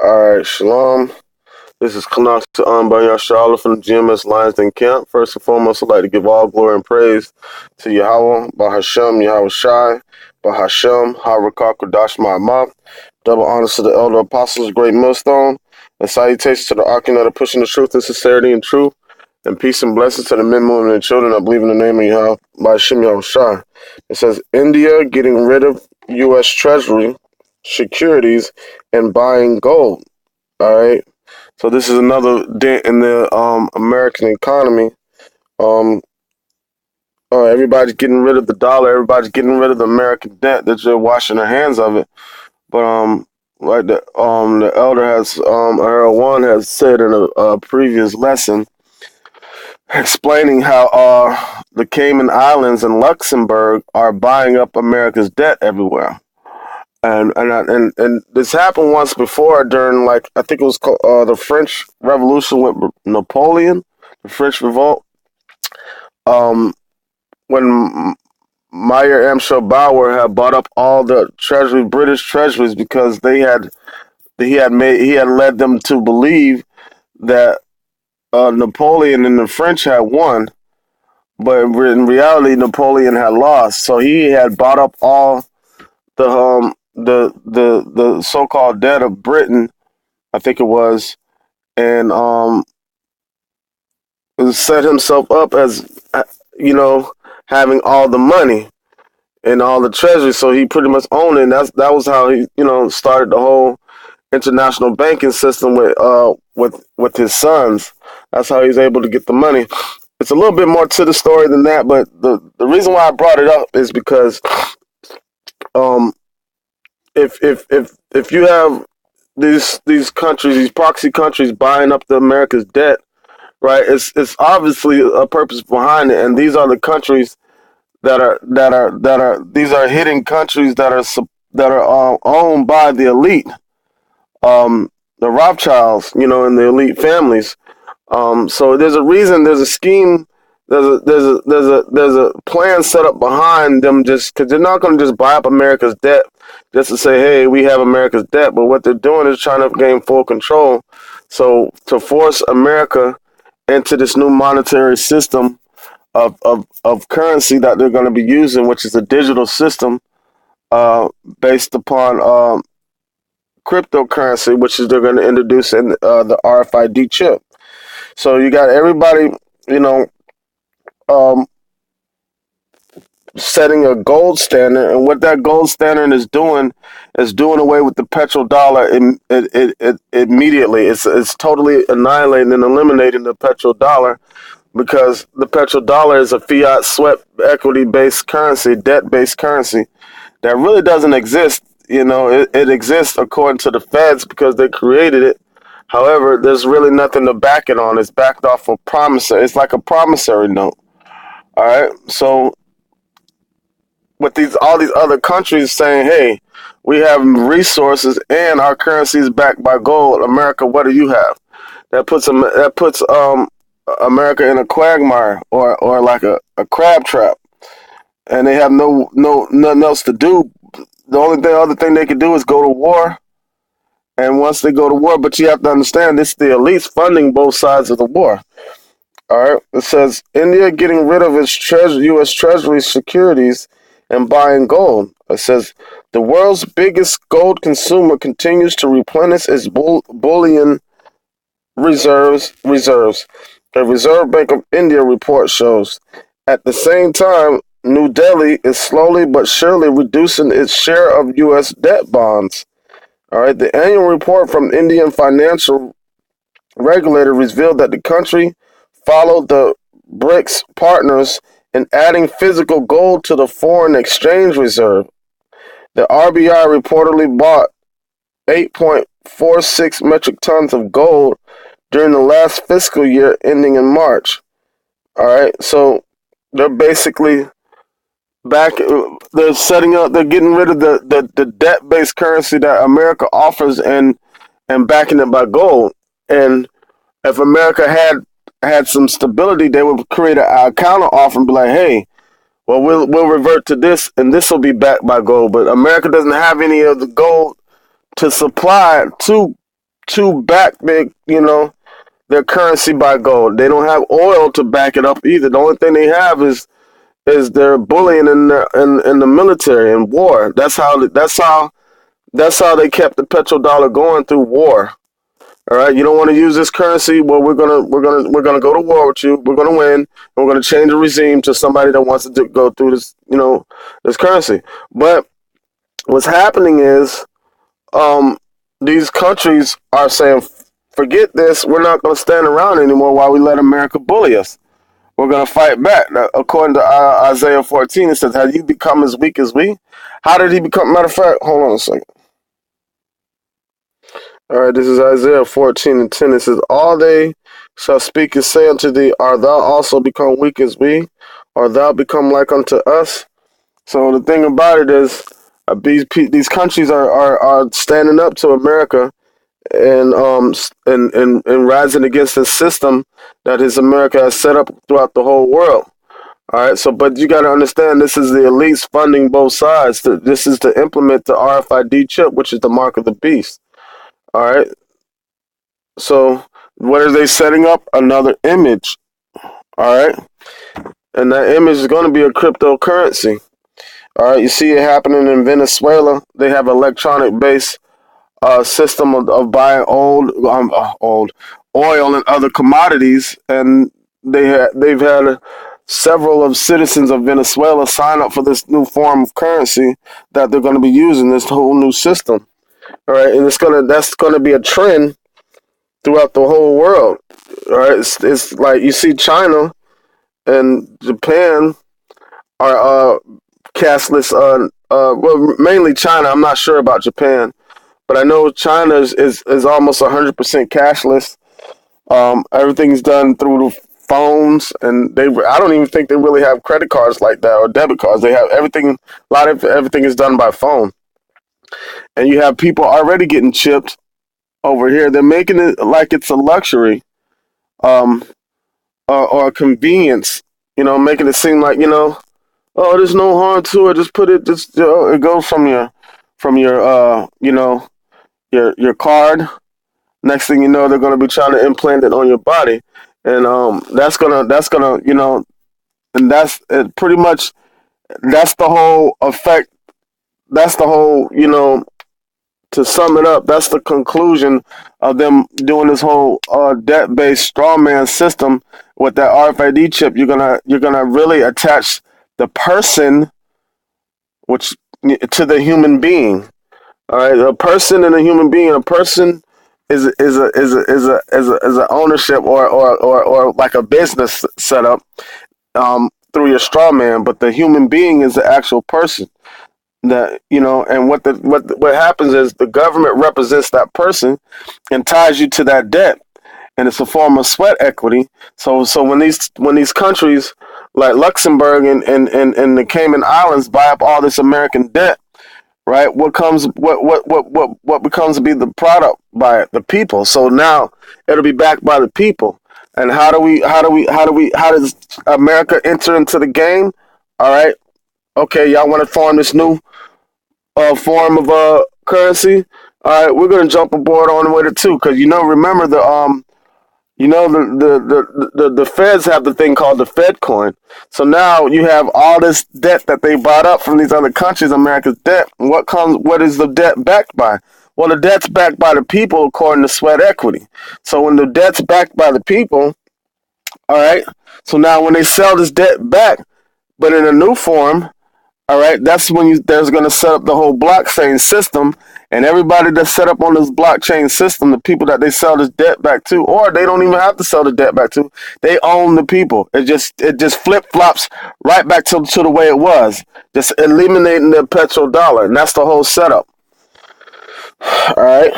Alright, Shalom. This is Canucks Banya Charlotte from the GMS Lions Den Camp. First and foremost, I'd like to give all glory and praise to Yahweh, Bahashem, Yahweh Shai, Bahashem, Harakak, Kodash Ma'amah. Double honors to the elder apostles, great millstone, and salutations to the Archon that are pushing the truth and sincerity and truth, and peace and blessings to the men, women, and children that believe in the name of Yahweh, Bahashem, Yahweh Shai. It says, India getting rid of US Treasury securities and buying gold. All right. So this is another dent in the American economy. Um, Everybody's getting rid of the dollar. Everybody's getting rid of the American debt. They're just washing their hands of it. But like the elder has Harold One has said in a previous lesson, explaining how the Cayman Islands and Luxembourg are buying up America's debt everywhere. And this happened once before during, like, I think it was called, the French Revolution with Napoleon, the French Revolt. When Meyer Amschel Bauer had bought up all the British treasuries, because he had led them to believe that Napoleon and the French had won, but in reality Napoleon had lost. So he had bought up all the so-called debt of Britain, I think it was, and set himself up as, having all the money and all the treasury. So he pretty much owned it. And that was how he, started the whole international banking system with his sons. That's how he was able to get the money. It's a little bit more to the story than that, but the reason why I brought it up is because if you have these countries, these proxy countries buying up the America's debt, right? It's obviously a purpose behind it, and these are the countries that are these are hidden countries that are owned by the elite, the Rothschilds, and the elite families. So there's a reason, there's a scheme, there's a plan set up behind them, just because they're not going to just buy up America's debt just to say, hey, we have America's debt. But what they're doing is trying to gain full control. So to force America into this new monetary system of currency that they're going to be using, which is a digital system based upon cryptocurrency, which is they're going to introduce in the RFID chip. So you got everybody, um, setting a gold standard, and what that gold standard is doing away with the petrodollar immediately. It's totally annihilating and eliminating the petrodollar, because the petrodollar is a fiat swept equity based currency, debt based currency that really doesn't exist. It exists according to the Feds because they created it. However, there's really nothing to back it on. It's backed off of promissory. It's like a promissory note. All right. So with all these other countries saying, "Hey, we have resources and our currency is backed by gold," America, what do you have? That puts America in a quagmire, or like a crab trap, and they have nothing else to do. The other thing they could do is go to war. And once they go to war, but you have to understand, this the elites funding both sides of the war. All right. It says India getting rid of its U.S. Treasury securities and buying gold. It says the world's biggest gold consumer continues to replenish its bullion reserves. The Reserve Bank of India report shows. At the same time, New Delhi is slowly but surely reducing its share of U.S. debt bonds. All right. The annual report from Indian financial regulator revealed that the country followed the BRICS partners in adding physical gold to the foreign exchange reserve. The RBI reportedly bought 8.46 metric tons of gold during the last fiscal year ending in March. All right. So they're basically back. They're getting rid of the debt-based currency that America offers, and backing it by gold. And if America had some stability, they would create a counter offer and be like, hey, well, we'll revert to this, and this will be backed by gold. But America doesn't have any of the gold to supply to to back their currency by gold. They don't have oil to back it up either. The only thing they have is their bullying in the military and war. That's how they kept the petrodollar going through war. All right, you don't want to use this currency. Well, we're gonna go to war with you. We're gonna win. And we're gonna change the regime to somebody that wants to go through this currency. But what's happening is, um, these countries are saying, forget this. We're not gonna stand around anymore while we let America bully us. We're gonna fight back. Now, according to Isaiah 14, it says, "Have you become as weak as we?" How did he become? Matter of fact, hold on a second. All right, this is Isaiah 14 and 10. It says, "All they shall speak and say unto thee, Art thou also become weak as we? Art thou become like unto us?" So the thing about it is, these countries are standing up to America and rising against the system that his America has set up throughout the whole world. All right, so but you got to understand, this is the elites funding both sides. This is to implement the RFID chip, which is the mark of the beast. All right, so what are they setting up? Another image. All right, and that image is going to be a cryptocurrency. All right, you see it happening in Venezuela. They have electronic based system of buying old oil and other commodities, and they've had several of citizens of Venezuela sign up for this new form of currency that they're going to be using, this whole new system. All right, and that's gonna be a trend throughout the whole world. All right, it's like you see China and Japan are cashless. Well, mainly China. I'm not sure about Japan, but I know China is almost 100% cashless. Everything's done through the phones, and I don't even think they really have credit cards like that or debit cards. They have everything. A lot of everything is done by phone, and you have people already getting chipped over here. They're making it like it's a luxury, um, or a convenience. Making it seem like oh, there's no harm to it. Just put it. Just it goes from your your card. Next thing you know, they're gonna be trying to implant it on your body, and that's gonna and that's it, pretty much that's the whole effect. That's the whole to sum it up. That's the conclusion of them doing this whole debt-based strawman system with that RFID chip. You're gonna really attach the person, which to the human being. All right, a person and a human being. A person is a ownership or like a business setup through your straw man, but the human being is the actual person. And what happens is the government represents that person and ties you to that debt, and it's a form of sweat equity. So when these countries like Luxembourg and the Cayman Islands buy up all this American debt, right? What becomes to be the product by the people? So now it'll be backed by the people. And how does America enter into the game? All right, okay, y'all want to form this new form of currency? All right, we're gonna jump aboard on with it too, because remember the feds have the thing called the Fed coin. So now you have all this debt that they bought up from these other countries, America's debt. What is the debt backed by? Well, the debt's backed by the people according to sweat equity. So when the debt's backed by the people, all right, so now when they sell this debt back, but in a new form, all right, that's when there's going to set up the whole blockchain system, and everybody that's set up on this blockchain system, the people that they sell this debt back to, or they don't even have to sell the debt back to, they own the people. It just flip flops right back to the way it was, just eliminating the petrodollar, and that's the whole setup. All right,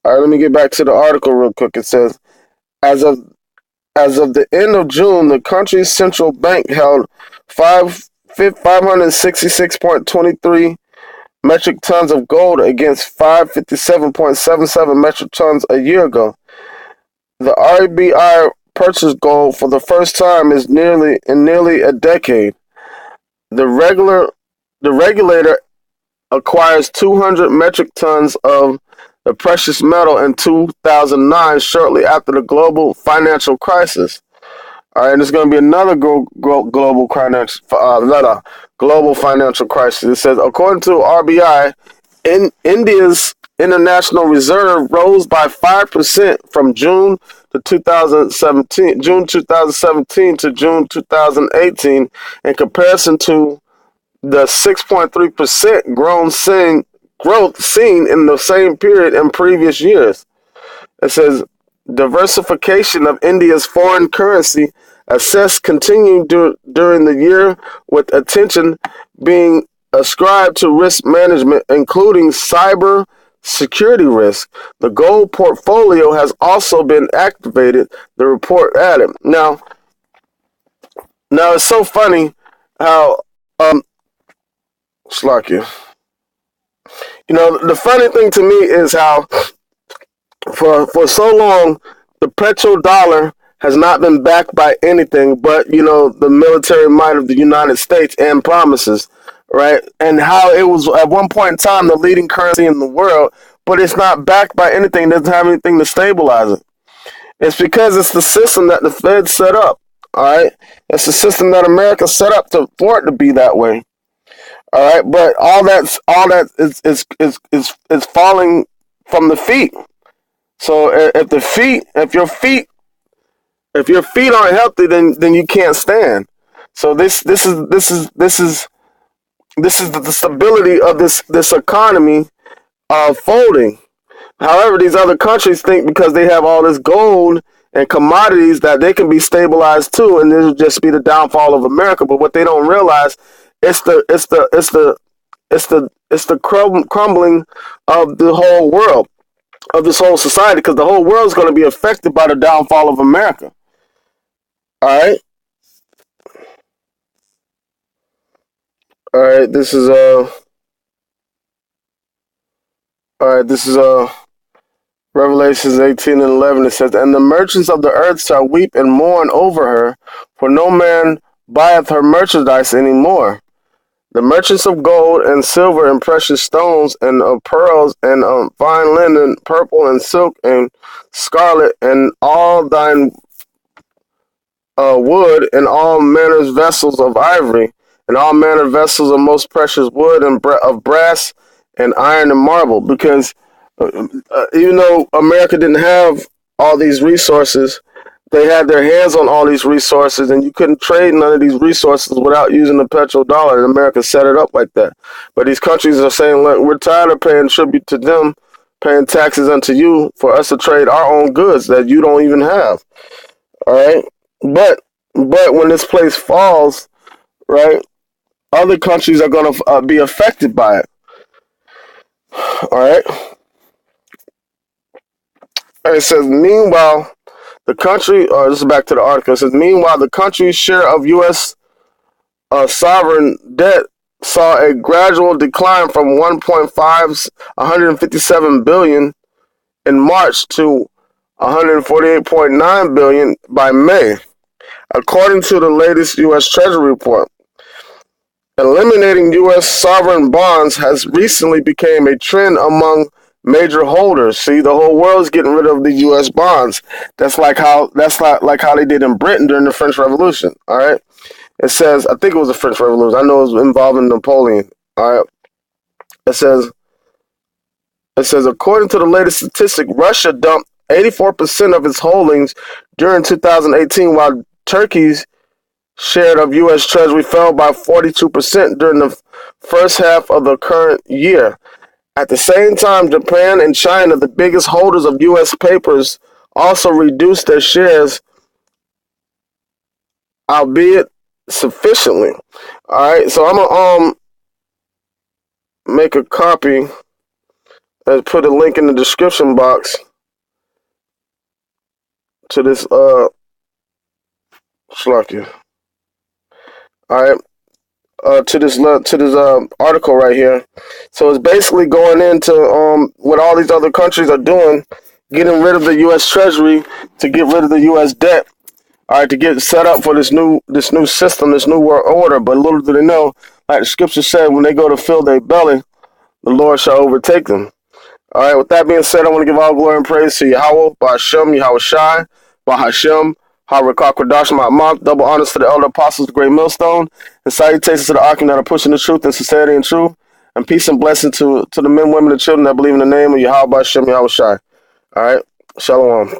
all right. Let me get back to the article real quick. It says, as of As of the end of June, the country's central bank held 566.23 metric tons of gold against 557.77 metric tons a year ago. The RBI purchased gold for the first time in nearly a decade. The regulator acquires 200 metric tons of the precious metal in 2009, shortly after the global financial crisis. All right, and there's going to be another global financial crisis. It says, according to RBI, India's international reserve rose by 5% from June 2017 to June 2018, in comparison to the 6.3% growth seen in the same period in previous years. It says diversification of India's foreign currency assessed continuing during the year, with attention being ascribed to risk management, including cyber security risk. The gold portfolio has also been activated, the report added. Now it's so funny how Slakia. The funny thing to me is how for so long the petrodollar has not been backed by anything but the military might of the United States and promises, right? And how it was at one point in time the leading currency in the world, but it's not backed by anything. It doesn't have anything to stabilize it. It's because it's the system that the Fed set up. All right, it's the system that America set up for it to be that way. All right, but all that is falling from the feet. So if your feet aren't healthy, then you can't stand. So this is the stability of this economy folding. However, these other countries think because they have all this gold and commodities that they can be stabilized too, and this will just be the downfall of America. But what they don't realize, it's the crumbling of the whole world, of this whole society, because the whole world is going to be affected by the downfall of America. All right, all right. This is Revelations 18:11. It says, "And the merchants of the earth shall weep and mourn over her, for no man buyeth her merchandise any more. The merchants of gold and silver and precious stones and of pearls and of fine linen, purple and silk and scarlet, and all thine wood, and all manners vessels of ivory, and all manner vessels of most precious wood, and of brass and iron and marble." Because even though America didn't have all these resources, they had their hands on all these resources, and you couldn't trade none of these resources without using the petrodollar. And America set it up like that. But these countries are saying, look, we're tired of paying tribute to them, paying taxes unto you for us to trade our own goods that you don't even have. All right. But when this place falls, right, other countries are going to be affected by it. All right. And it says, meanwhile, the country, this is back to the article, it says, meanwhile, the country's share of U.S. Sovereign debt saw a gradual decline from 157 billion in March to 148.9 billion by May, according to the latest U.S. Treasury report. Eliminating U.S. sovereign bonds has recently become a trend among major holders. See, the whole world's getting rid of the U.S. bonds. That's like how they did in Britain during the French Revolution. All right. It says, I think it was the French Revolution. I know it was involving Napoleon. All right. It says, according to the latest statistic, Russia dumped 84% of its holdings during 2018, while Turkey's share of U.S. Treasury fell by 42% during the first half of the current year. At the same time, Japan and China, the biggest holders of U.S. papers, also reduced their shares, albeit sufficiently. All right, so I'm gonna make a copy and put a link in the description box to this Slovakia. All right. To this article right here. So it's basically going into what all these other countries are doing, getting rid of the U.S. Treasury to get rid of the U.S. debt. All right, to get set up for this new system, this new world order. But little do they know, like the scripture said, when they go to fill their belly, the Lord shall overtake them. All right, with that being said, I want to give all glory and praise to Yahweh, Ba'Shem, Yahweh Shai, Bahashem, Harakah Kodash Ma'amah, double honors to the elder apostles, the great millstone, and salutations to the Akim that are pushing the truth and sincerity and truth, and peace and blessing to the men, women, and children that believe in the name of Yahweh, Ba'Shem, Yahweh Shai. All right, Shalom.